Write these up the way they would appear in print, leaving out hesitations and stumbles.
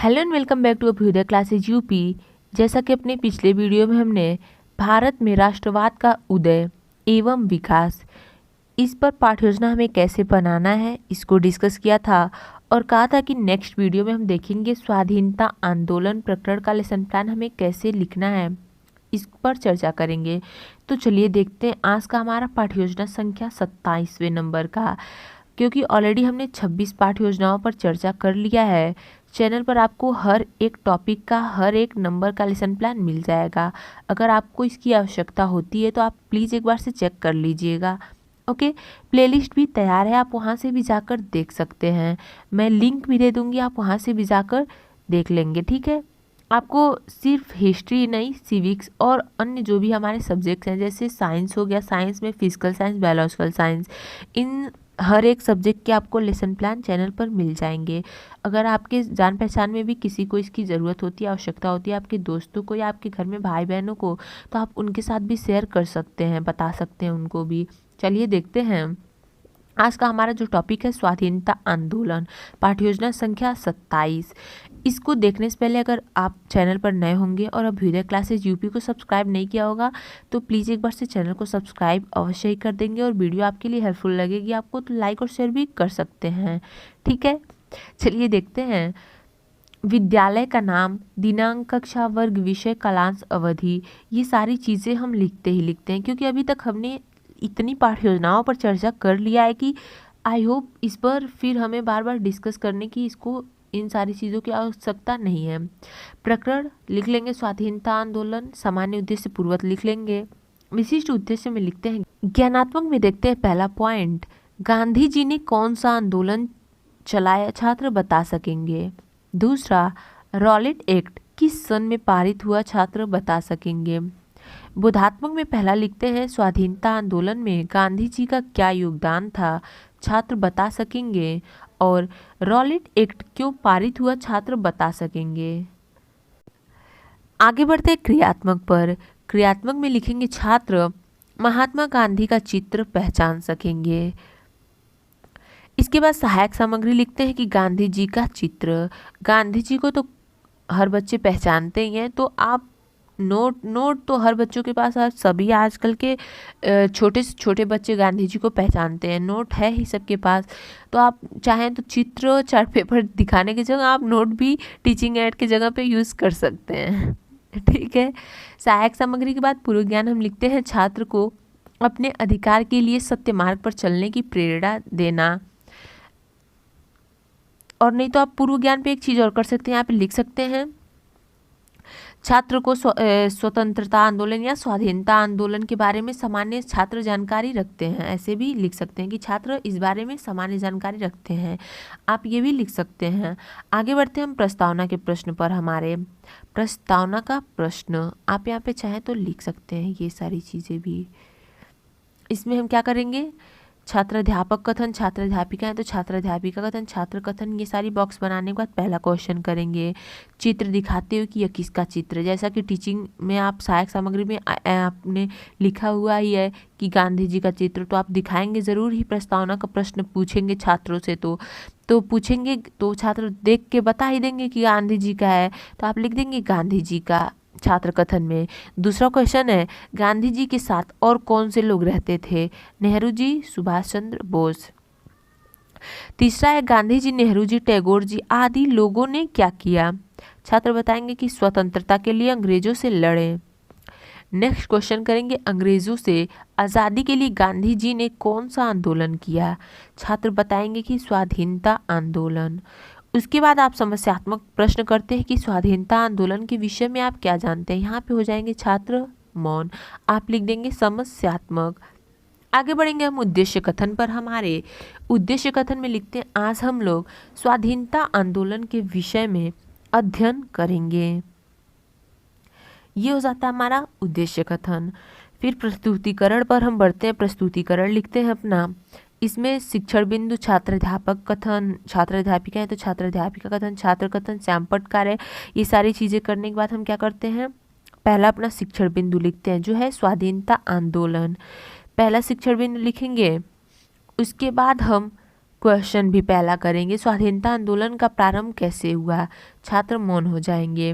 Hello and welcome back to Abhyudaya classes UP. जैसा कि अपने पिछले वीडियो में हमने भारत में राष्ट्रवाद का उदय एवं विकास इस पर पाठ्य योजना हमें कैसे बनाना है इसको डिस्कस किया था और कहा था कि नेक्स्ट वीडियो में हम देखेंगे स्वाधीनता आंदोलन प्रकरण का लेसन प्लान हमें कैसे लिखना है, इस पर चर्चा करेंगे। तो चलिए देखते हैं आज का हमारा पाठ्य योजना संख्या 27वें नंबर का। क्योंकि ऑलरेडी हमने 26 पाठ्य योजनाओं पर चर्चा कर लिया है, चैनल पर आपको हर एक टॉपिक का हर एक नंबर का लेसन प्लान मिल जाएगा। अगर आपको इसकी आवश्यकता होती है तो आप प्लीज़ एक बार से चेक कर लीजिएगा। ओके, प्लेलिस्ट भी तैयार है, आप वहाँ से भी जाकर देख सकते हैं। मैं लिंक भी दे दूँगी, आप वहाँ से भी जाकर देख लेंगे। ठीक है, आपको सिर्फ हिस्ट्री नहीं, सिविक्स और अन्य जो भी हमारे सब्जेक्ट्स हैं, जैसे साइंस हो गया, साइंस में फिजिकल साइंस, बायोलॉजिकल साइंस, इन हर एक सब्जेक्ट के आपको लेसन प्लान चैनल पर मिल जाएंगे। अगर आपके जान पहचान में भी किसी को इसकी ज़रूरत होती है, आवश्यकता होती है, आपके दोस्तों को या आपके घर में भाई बहनों को, तो आप उनके साथ भी शेयर कर सकते हैं, बता सकते हैं उनको भी। चलिए देखते हैं आज का हमारा जो टॉपिक है स्वाधीनता आंदोलन, पाठ्य योजना संख्या 27। इसको देखने से पहले अगर आप चैनल पर नए होंगे और अभ्युदय क्लासेज यूपी को सब्सक्राइब नहीं किया होगा तो प्लीज़ एक बार से चैनल को सब्सक्राइब अवश्य ही कर देंगे, और वीडियो आपके लिए हेल्पफुल लगेगी आपको तो लाइक और शेयर भी कर सकते हैं। ठीक है, चलिए देखते हैं। विद्यालय का नाम, दिनांक, कक्षा, वर्ग, विषय, कालांश, अवधि, ये सारी चीज़ें हम लिखते हैं क्योंकि अभी तक हमने इतनी पाठ्य योजनाओं पर चर्चा कर लिया है कि आई होप इस पर फिर हमें बार बार डिस्कस करने की इन सारी चीज़ों की आवश्यकता नहीं है। प्रकरण लिख लेंगे स्वाधीनता आंदोलन, सामान्य उद्देश्य पूर्वत लिख लेंगे। विशिष्ट उद्देश्य में लिखते हैं। ज्ञानात्मक में देखते हैं पहला पॉइंट, गांधी जी ने कौन सा आंदोलन चलाया, छात्र बता सकेंगे। दूसरा, रॉलेट एक्ट किस सन में पारित हुआ, छात्र बता सकेंगे। बोधात्मक में पहला लिखते हैं, स्वाधीनता आंदोलन में गांधी जी का क्या योगदान था, छात्र बता सकेंगे। और रॉलेट एक्ट क्यों पारित हुआ, छात्र बता सकेंगे। आगे बढ़ते हैं क्रियात्मक पर। क्रियात्मक में लिखेंगे छात्र महात्मा गांधी का चित्र पहचान सकेंगे। इसके बाद सहायक सामग्री लिखते हैं कि गांधी जी का चित्र, गांधी जी को तो हर बच्चे पहचानते ही हैं, तो आप नोट तो हर बच्चों के पास, हर सभी आजकल के छोटे से छोटे बच्चे गांधी जी को पहचानते हैं, नोट है ही सबके पास। तो आप चाहें तो चित्र चार्ट पेपर दिखाने की जगह आप नोट भी टीचिंग एड की जगह पे यूज़ कर सकते हैं। ठीक है, सहायक सामग्री के बाद पूर्व ज्ञान हम लिखते हैं छात्र को अपने अधिकार के लिए सत्य मार्ग पर चलने की प्रेरणा देना। और नहीं तो आप पूर्व ज्ञान पे एक चीज़ और कर सकते हैं, यहाँ पे लिख सकते हैं छात्र को स्वतंत्रता आंदोलन या स्वाधीनता आंदोलन के बारे में सामान्य छात्र जानकारी रखते हैं। ऐसे भी लिख सकते हैं कि छात्र इस बारे में सामान्य जानकारी रखते हैं, आप ये भी लिख सकते हैं। आगे बढ़ते हैं हम प्रस्तावना के प्रश्न पर। हमारे प्रस्तावना का प्रश्न आप यहाँ पे चाहें तो लिख सकते हैं, ये सारी चीज़ें भी। इसमें हम क्या करेंगे, छात्र अध्यापक कथन, छात्र अध्यापिका है तो छात्र अध्यापिका कथन, छात्र कथन, ये सारी बॉक्स बनाने के बाद पहला क्वेश्चन करेंगे, चित्र दिखाते हुए कि यह किसका चित्र है। जैसा कि टीचिंग में आप सहायक सामग्री में आपने लिखा हुआ ही है कि गांधी जी का चित्र, तो आप दिखाएंगे ज़रूर ही। प्रस्तावना का प्रश्न पूछेंगे छात्रों से तो पूछेंगे तो छात्र देख के बता ही देंगे कि गांधी जी का है, तो आप लिख देंगे गांधी जी का छात्र कथन में। दूसरा क्वेश्चन है, गांधी जी के साथ और कौन से लोग रहते थे, नेहरू जी, सुभाष चंद्र बोस। तीसरा है, गांधी जी, नेहरू जी, टैगोर जी आदि लोगों ने क्या किया, छात्र बताएंगे कि स्वतंत्रता के लिए अंग्रेजों से लड़े। नेक्स्ट क्वेश्चन करेंगे, अंग्रेजों से आज़ादी के लिए गांधी जी ने कौन सा आंदोलन किया, छात्र बताएंगे कि स्वाधीनता आंदोलन। उसके बाद आप समस्यात्मक प्रश्न करते हैं कि स्वाधीनता आंदोलन के विषय में आप क्या जानते हैं। यहाँ पे हो जाएंगे छात्र मौन, आप लिख देंगे समस्यात्मक। आगे बढ़ेंगे हम उद्देश्य कथन पर। हमारे उद्देश्य कथन में लिखते हैं, आज हम लोग स्वाधीनता आंदोलन के विषय में अध्ययन करेंगे। ये हो जाता है हमारा उद्देश्य कथन। फिर प्रस्तुतिकरण पर हम बढ़ते हैं। प्रस्तुतिकरण लिखते हैं अपना, इसमें शिक्षण बिंदु, छात्र अध्यापक कथन, छात्र अध्यापिका है तो छात्र अध्यापिका कथन, छात्र कथन, श्यामपट्ट कार्य, ये सारी चीज़ें करने के बाद हम क्या करते हैं, पहला अपना शिक्षण बिंदु लिखते हैं जो है स्वाधीनता आंदोलन। पहला शिक्षण बिंदु लिखेंगे, उसके बाद हम क्वेश्चन भी पहला करेंगे, स्वाधीनता आंदोलन का प्रारंभ कैसे हुआ, छात्र मौन हो जाएंगे।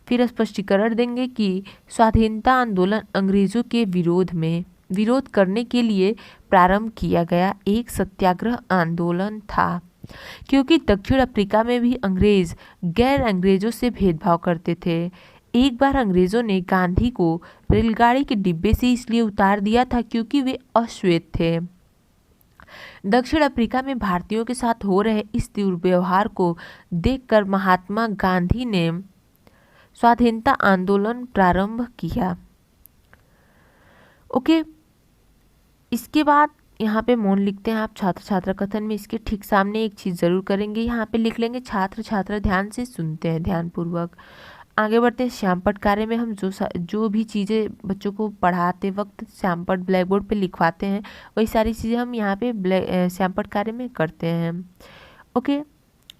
फिर स्पष्टीकरण देंगे कि स्वाधीनता आंदोलन अंग्रेजों के विरोध करने के लिए प्रारंभ किया गया एक सत्याग्रह आंदोलन था, क्योंकि दक्षिण अफ्रीका में भी अंग्रेज गैर अंग्रेजों से भेदभाव करते थे। एक बार अंग्रेजों ने गांधी को रेलगाड़ी के डिब्बे से इसलिए उतार दिया था क्योंकि वे अश्वेत थे। दक्षिण अफ्रीका में भारतीयों के साथ हो रहे इस दुर्व्यवहार को देखकर महात्मा गांधी ने स्वाधीनता आंदोलन प्रारंभ किया। ओके, इसके बाद यहाँ पे मौन लिखते हैं आप छात्र छात्रा कथन में। इसके ठीक सामने एक चीज़ ज़रूर करेंगे, यहाँ पे लिख लेंगे छात्र छात्रा ध्यान से सुनते हैं, ध्यानपूर्वक। आगे बढ़ते हैं। श्यामपट्ट कार्य में हम जो भी चीज़ें बच्चों को पढ़ाते वक्त श्यामपट्ट ब्लैक बोर्ड पे लिखवाते हैं, वही सारी चीज़ें हम यहाँ पे श्यामपट्ट कार्य में करते हैं। ओके,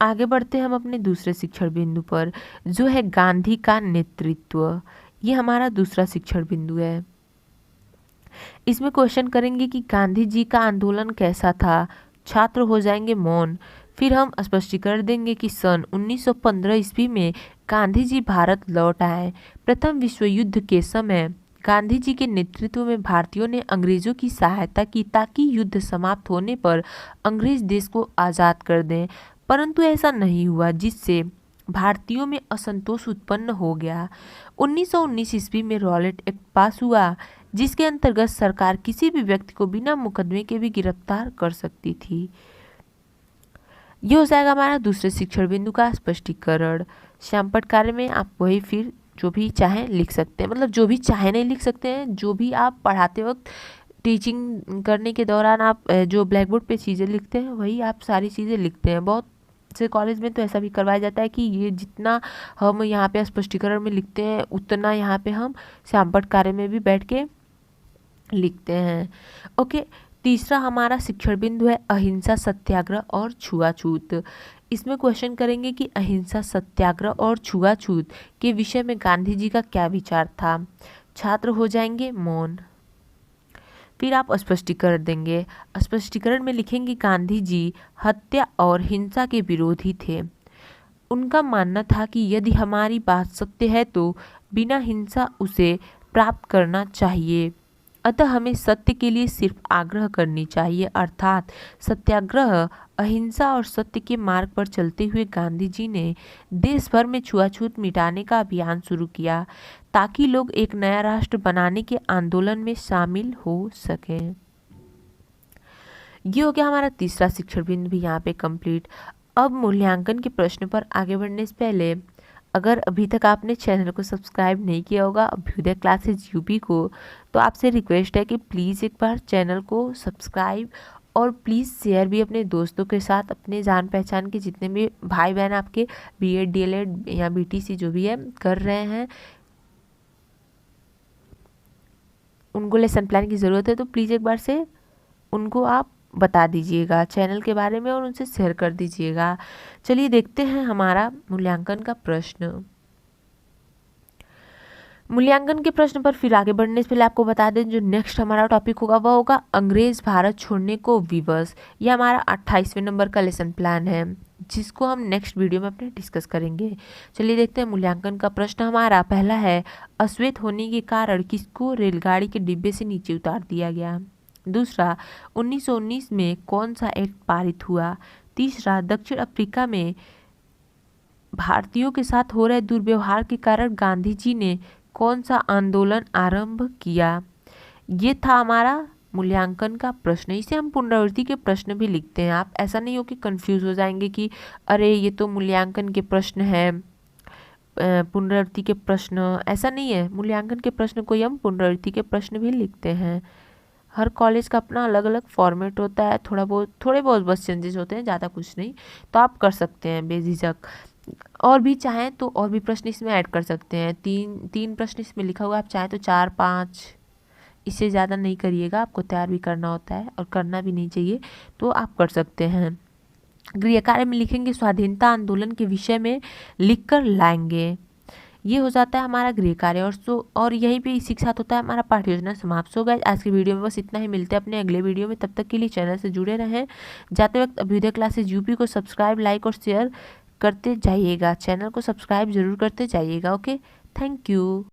आगे बढ़ते हैं हम अपने दूसरे शिक्षण बिंदु पर, जो है गांधी का नेतृत्व। ये हमारा दूसरा शिक्षण बिंदु है। इसमें क्वेश्चन करेंगे कि गांधी जी का आंदोलन कैसा था, छात्र हो जाएंगे मौन। फिर हम स्पष्टीकरण देंगे कि सन 1915 ईस्वी में गांधी जी भारत लौट आए। प्रथम विश्व युद्ध के समय गांधी जी के नेतृत्व में भारतीयों ने अंग्रेजों की सहायता की ताकि युद्ध समाप्त होने पर अंग्रेज देश को आज़ाद कर दें, परंतु ऐसा नहीं हुआ, जिससे भारतीयों में असंतोष उत्पन्न हो गया। 1919 ईस्वी में रॉलेट एक्ट पास हुआ, जिसके अंतर्गत सरकार किसी भी व्यक्ति को बिना मुकदमे के भी गिरफ्तार कर सकती थी। ये हो जाएगा हमारा दूसरे शिक्षण बिंदु का स्पष्टीकरण। श्यामपट्ट कार्य में आप वही फिर जो भी चाहें लिख सकते हैं, मतलब जो भी चाहे नहीं लिख सकते हैं, जो भी आप पढ़ाते वक्त टीचिंग करने के दौरान आप जो ब्लैक बोर्ड पे चीज़ें लिखते हैं वही आप सारी चीज़ें लिखते हैं। बहुत से कॉलेज में तो ऐसा भी करवाया जाता है कि ये जितना हम यहाँ पे स्पष्टीकरण में लिखते हैं उतना यहाँ पे हम श्यामपट्ट कार्य में भी बैठ के लिखते हैं। ओके, तीसरा हमारा शिक्षण बिंदु है अहिंसा सत्याग्रह और छुआछूत। इसमें क्वेश्चन करेंगे कि अहिंसा सत्याग्रह और छुआछूत के विषय में गांधी जी का क्या विचार था, छात्र हो जाएंगे मौन। फिर आप स्पष्टीकरण देंगे। स्पष्टीकरण में लिखेंगे गांधी जी हत्या और हिंसा के विरोधी थे। उनका मानना था कि यदि हमारी बात सत्य है तो बिना हिंसा उसे प्राप्त करना चाहिए, अतः हमें सत्य के लिए सिर्फ आग्रह करनी चाहिए, अर्थात सत्याग्रह, अहिंसा और सत्य के मार्ग पर चलते हुए गांधी जी ने देश भर में छुआछूत मिटाने का अभियान शुरू किया ताकि लोग एक नया राष्ट्र बनाने के आंदोलन में शामिल हो सकें। ये हो गया हमारा तीसरा शिक्षण बिंदु भी यहाँ पे कंप्लीट। अब मूल्यांकन के प्रश्न पर आगे बढ़ने से पहले अगर अभी तक आपने चैनल को सब्सक्राइब नहीं किया होगा अभ्युदय क्लासेज यूपी को, तो आपसे रिक्वेस्ट है कि प्लीज़ एक बार चैनल को सब्सक्राइब और प्लीज़ शेयर भी अपने दोस्तों के साथ, अपने जान पहचान के जितने भी भाई बहन आपके बीएड डीएलएड या बीटीसी जो भी है कर रहे हैं, उनको लेसन प्लान की ज़रूरत है, तो प्लीज़ एक बार से उनको आप बता दीजिएगा चैनल के बारे में और उनसे शेयर कर दीजिएगा। चलिए देखते हैं हमारा मूल्यांकन का प्रश्न। मूल्यांकन के प्रश्न पर फिर आगे बढ़ने से पहले आपको बता दें जो नेक्स्ट हमारा टॉपिक होगा वह होगा अंग्रेज भारत छोड़ने को विवश। ये हमारा 28वें नंबर का लेसन प्लान है जिसको हम नेक्स्ट वीडियो में अपने डिस्कस करेंगे। चलिए देखते हैं मूल्यांकन का प्रश्न हमारा पहला है, अश्वेत होने के कारण किसको रेलगाड़ी के डिब्बे से नीचे उतार दिया गया। दूसरा, 1919 में कौन सा एक्ट पारित हुआ। तीसरा, दक्षिण अफ्रीका में भारतीयों के साथ हो रहे दुर्व्यवहार के कारण गांधी जी ने कौन सा आंदोलन आरंभ किया। ये था हमारा मूल्यांकन का प्रश्न। इसे हम पुनरावृत्ति के प्रश्न भी लिखते हैं। आप ऐसा नहीं हो कि कंफ्यूज हो जाएंगे कि अरे ये तो मूल्यांकन के प्रश्न है, पुनरावृत्ति के प्रश्न, ऐसा नहीं है। मूल्यांकन के प्रश्न को हम पुनरावृत्ति के प्रश्न भी लिखते हैं। हर कॉलेज का अपना अलग अलग फॉर्मेट होता है, थोड़े बहुत बस चेंजेस होते हैं, ज़्यादा कुछ नहीं, तो आप कर सकते हैं बेझिझक। और भी चाहें तो और भी प्रश्न इसमें ऐड कर सकते हैं। तीन प्रश्न इसमें लिखा हुआ है, आप चाहें तो 4-5, इससे ज़्यादा नहीं करिएगा, आपको तैयार भी करना होता है और करना भी नहीं चाहिए, तो आप कर सकते हैं। गृह कार्य में लिखेंगे स्वाधीनता आंदोलन के विषय में लिख कर लाएंगे। ये हो जाता है हमारा गृह कार्य और यहीं पे इसी के साथ होता है हमारा पाठ्य योजना समाप्त। हो गया आज की वीडियो में बस इतना ही। मिलते हैं अपने अगले वीडियो में, तब तक के लिए चैनल से जुड़े रहें। जाते वक्त अभ्युदय क्लासेज यूपी को सब्सक्राइब, लाइक और शेयर करते जाइएगा। चैनल को सब्सक्राइब जरूर करते जाइएगा। Okay, thank you.